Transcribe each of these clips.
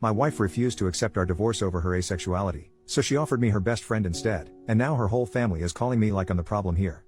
My wife refused to accept our divorce over her asexuality, so she offered me her best friend instead, and now her whole family is calling me like I'm the problem here.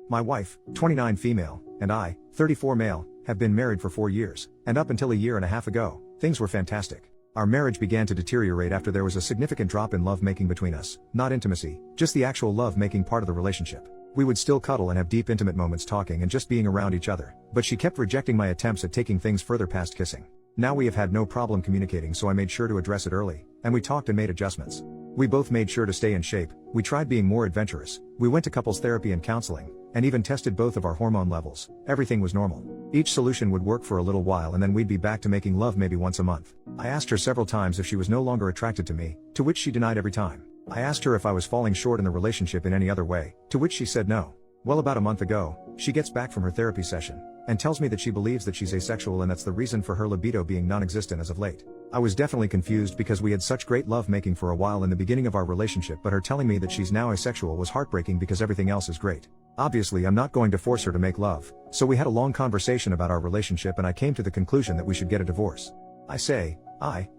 My wife, 29 female, and I, 34 male, have been married for 4 years, and up until a year and a half ago, things were fantastic. Our marriage began to deteriorate after there was a significant drop in love-making between us, not intimacy, just the actual love-making part of the relationship. We would still cuddle and have deep intimate moments talking and just being around each other, but she kept rejecting my attempts at taking things further past kissing. Now we have had no problem communicating, so I made sure to address it early, and we talked and made adjustments. We both made sure to stay in shape, we tried being more adventurous, we went to couples therapy and counseling, and even tested both of our hormone levels. Everything was normal. Each solution would work for a little while and then we'd be back to making love maybe once a month. I asked her several times if she was no longer attracted to me, to which she denied every time. I asked her if I was falling short in the relationship in any other way, to which she said no. Well, about a month ago, she gets back from her therapy session, and tells me that she believes that she's asexual and that's the reason for her libido being non-existent as of late. I was definitely confused because we had such great love-making for a while in the beginning of our relationship, but her telling me that she's now asexual was heartbreaking because everything else is great. Obviously I'm not going to force her to make love, so we had a long conversation about our relationship and I came to the conclusion that we should get a divorce.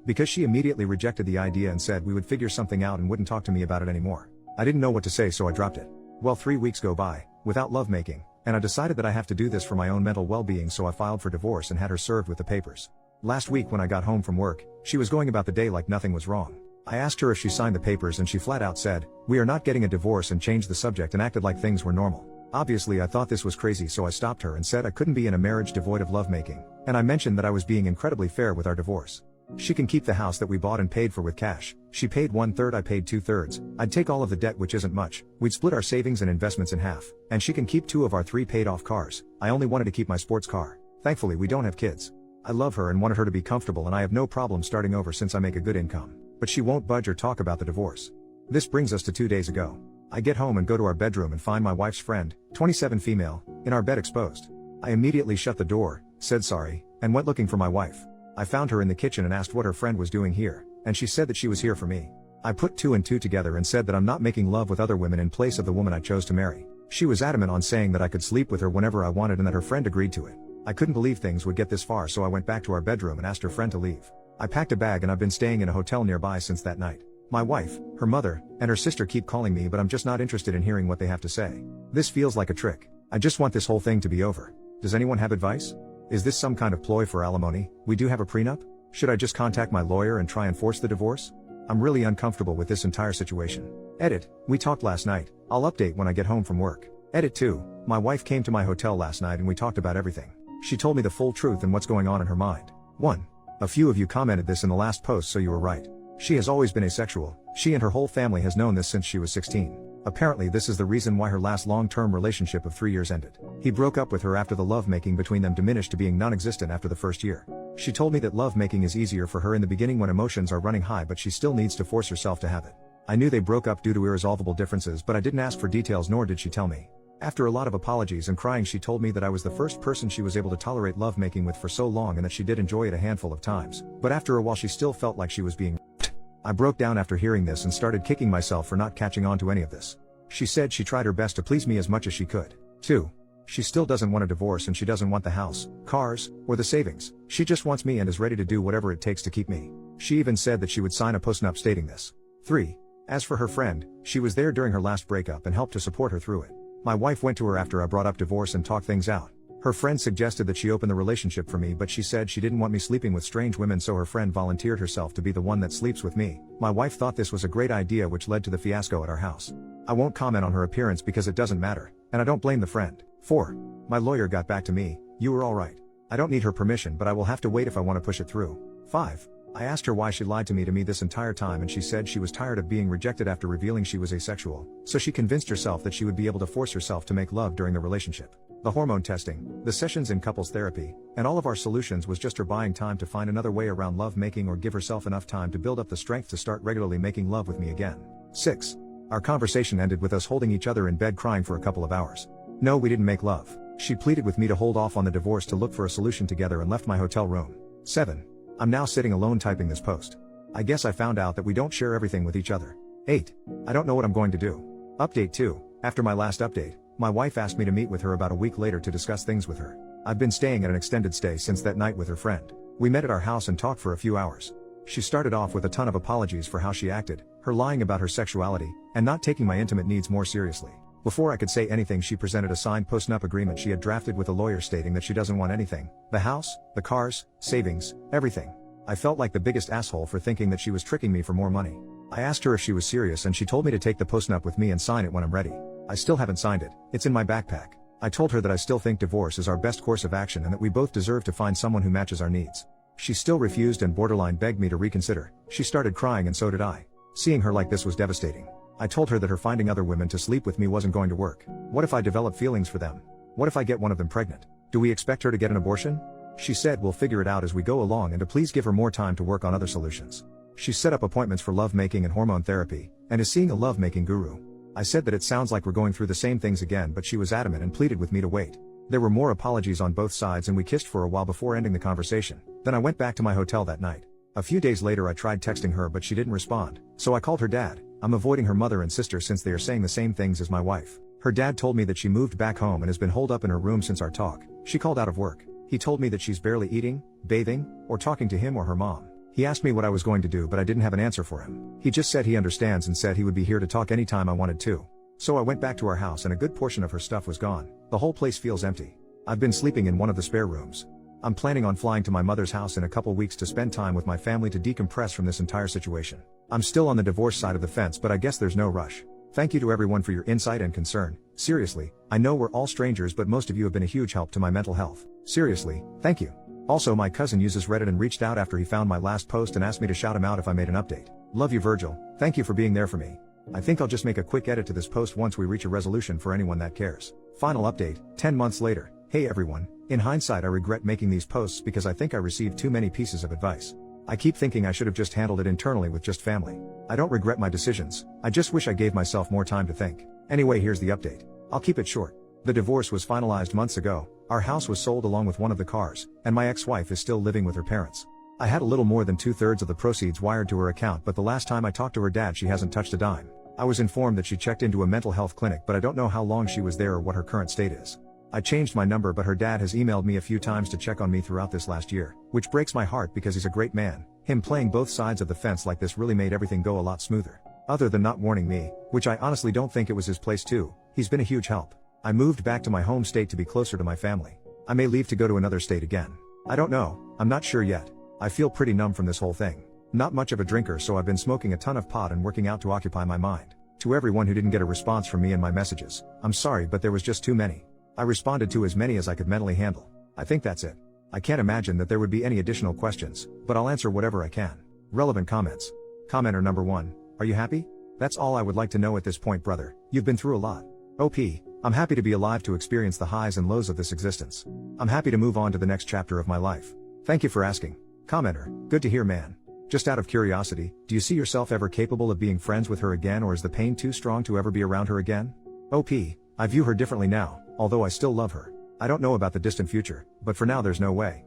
Because she immediately rejected the idea and said we would figure something out and wouldn't talk to me about it anymore. I didn't know what to say, so I dropped it. Well, 3 weeks go by, without lovemaking, and I decided that I have to do this for my own mental well-being, so I filed for divorce and had her served with the papers. Last week when I got home from work, she was going about the day like nothing was wrong. I asked her if she signed the papers and she flat out said, "We are not getting a divorce," and changed the subject and acted like things were normal. Obviously I thought this was crazy, so I stopped her and said I couldn't be in a marriage devoid of lovemaking, and I mentioned that I was being incredibly fair with our divorce. She can keep the house that we bought and paid for with cash. She paid 1/3, I paid 2/3. I'd take all of the debt, which isn't much. We'd split our savings and investments in half, and she can keep 2 of our 3 paid off cars. I only wanted to keep my sports car. Thankfully we don't have kids. I love her and wanted her to be comfortable, and I have no problem starting over since I make a good income. But she won't budge or talk about the divorce. This brings us to 2 days ago. I get home and go to our bedroom and find my wife's friend, 27 female, in our bed exposed. I immediately shut the door, said sorry, and went looking for my wife. I found her in the kitchen and asked what her friend was doing here, and she said that she was here for me. I put 2 and 2 together and said that I'm not making love with other women in place of the woman I chose to marry. She was adamant on saying that I could sleep with her whenever I wanted and that her friend agreed to it. I couldn't believe things would get this far, so I went back to our bedroom and asked her friend to leave. I packed a bag and I've been staying in a hotel nearby since that night. My wife, her mother, and her sister keep calling me, but I'm just not interested in hearing what they have to say. This feels like a trick. I just want this whole thing to be over. Does anyone have advice? Is this some kind of ploy for alimony? We do have a prenup? Should I just contact my lawyer and try and force the divorce? I'm really uncomfortable with this entire situation. Edit, we talked last night. I'll update when I get home from work. Edit 2, my wife came to my hotel last night and we talked about everything. She told me the full truth and what's going on in her mind. 1. A few of you commented this in the last post, so you were right. She has always been asexual. She and her whole family has known this since she was 16. Apparently this is the reason why her last long-term relationship of 3 years ended. He broke up with her after the lovemaking between them diminished to being non-existent after the first year. She told me that lovemaking is easier for her in the beginning when emotions are running high, but she still needs to force herself to have it. I knew they broke up due to irresolvable differences, but I didn't ask for details, nor did she tell me. After a lot of apologies and crying, she told me that I was the first person she was able to tolerate lovemaking with for so long and that she did enjoy it a handful of times, but after a while she still felt like she was being raped. I broke down after hearing this and started kicking myself for not catching on to any of this. She said she tried her best to please me as much as she could. 2. She still doesn't want a divorce and she doesn't want the house, cars, or the savings. She just wants me and is ready to do whatever it takes to keep me. She even said that she would sign a postnup stating this. 3. As for her friend, she was there during her last breakup and helped to support her through it. My wife went to her after I brought up divorce and talked things out. Her friend suggested that she open the relationship for me, but she said she didn't want me sleeping with strange women, so her friend volunteered herself to be the one that sleeps with me. My wife thought this was a great idea, which led to the fiasco at our house. I won't comment on her appearance because it doesn't matter, and I don't blame the friend. 4. My lawyer got back to me. You were alright. I don't need her permission, but I will have to wait if I want to push it through. 5. I asked her why she lied to me this entire time, and she said she was tired of being rejected after revealing she was asexual, so she convinced herself that she would be able to force herself to make love during the relationship. The hormone testing, the sessions in couples therapy, and all of our solutions was just her buying time to find another way around love making or give herself enough time to build up the strength to start regularly making love with me again. 6. Our conversation ended with us holding each other in bed crying for a couple of hours. No, we didn't make love. She pleaded with me to hold off on the divorce to look for a solution together and left my hotel room. 7. I'm now sitting alone typing this post. I guess I found out that we don't share everything with each other. 8. I don't know what I'm going to do. Update 2. After my last update, my wife asked me to meet with her about a week later to discuss things with her. I've been staying at an extended stay since that night with her friend. We met at our house and talked for a few hours. She started off with a ton of apologies for how she acted, her lying about her sexuality, and not taking my intimate needs more seriously. Before I could say anything, she presented a signed post-nup agreement she had drafted with a lawyer stating that she doesn't want anything: the house, the cars, savings, everything. I felt like the biggest asshole for thinking that she was tricking me for more money. I asked her if she was serious and she told me to take the post-nup with me and sign it when I'm ready. I still haven't signed it, it's in my backpack. I told her that I still think divorce is our best course of action and that we both deserve to find someone who matches our needs. She still refused and borderline begged me to reconsider. She started crying and so did I. Seeing her like this was devastating. I told her that her finding other women to sleep with me wasn't going to work. What if I develop feelings for them? What if I get one of them pregnant? Do we expect her to get an abortion? She said we'll figure it out as we go along and to please give her more time to work on other solutions. She's set up appointments for lovemaking and hormone therapy, and is seeing a lovemaking guru. I said that it sounds like we're going through the same things again, but she was adamant and pleaded with me to wait. There were more apologies on both sides and we kissed for a while before ending the conversation. Then I went back to my hotel that night. A few days later I tried texting her but she didn't respond, so I called her dad. I'm avoiding her mother and sister since they are saying the same things as my wife. Her dad told me that she moved back home and has been holed up in her room since our talk. She called out of work. He told me that she's barely eating, bathing, or talking to him or her mom. He asked me what I was going to do but I didn't have an answer for him. He just said he understands and said he would be here to talk anytime I wanted to. So I went back to our house and a good portion of her stuff was gone. The whole place feels empty. I've been sleeping in one of the spare rooms. I'm planning on flying to my mother's house in a couple weeks to spend time with my family to decompress from this entire situation. I'm still on the divorce side of the fence, but I guess there's no rush. Thank you to everyone for your insight and concern. Seriously, I know we're all strangers, but most of you have been a huge help to my mental health. Seriously, thank you. Also, my cousin uses Reddit and reached out after he found my last post and asked me to shout him out if I made an update. Love you, Virgil. Thank you for being there for me. I think I'll just make a quick edit to this post once we reach a resolution for anyone that cares. Final update, 10 months later. Hey everyone, in hindsight I regret making these posts because I think I received too many pieces of advice. I keep thinking I should have just handled it internally with just family. I don't regret my decisions, I just wish I gave myself more time to think. Anyway, here's the update. I'll keep it short. The divorce was finalized months ago, our house was sold along with one of the cars, and my ex-wife is still living with her parents. I had a little more than 2/3 of the proceeds wired to her account, but the last time I talked to her dad she hasn't touched a dime. I was informed that she checked into a mental health clinic, but I don't know how long she was there or what her current state is. I changed my number, but her dad has emailed me a few times to check on me throughout this last year, which breaks my heart because he's a great man. Him playing both sides of the fence like this really made everything go a lot smoother. Other than not warning me, which I honestly don't think it was his place too, he's been a huge help. I moved back to my home state to be closer to my family. I may leave to go to another state again. I don't know, I'm not sure yet. I feel pretty numb from this whole thing. Not much of a drinker, so I've been smoking a ton of pot and working out to occupy my mind. To everyone who didn't get a response from me in my messages, I'm sorry, but there was just too many. I responded to as many as I could mentally handle. I think that's it. I can't imagine that there would be any additional questions, but I'll answer whatever I can. Relevant comments. Commenter number 1. Are you happy? That's all I would like to know at this point, brother. You've been through a lot. OP. I'm happy to be alive to experience the highs and lows of this existence. I'm happy to move on to the next chapter of my life. Thank you for asking. Commenter. Good to hear, man. Just out of curiosity, do you see yourself ever capable of being friends with her again, or is the pain too strong to ever be around her again? OP. I view her differently now, although I still love her. I don't know about the distant future, but for now there's no way.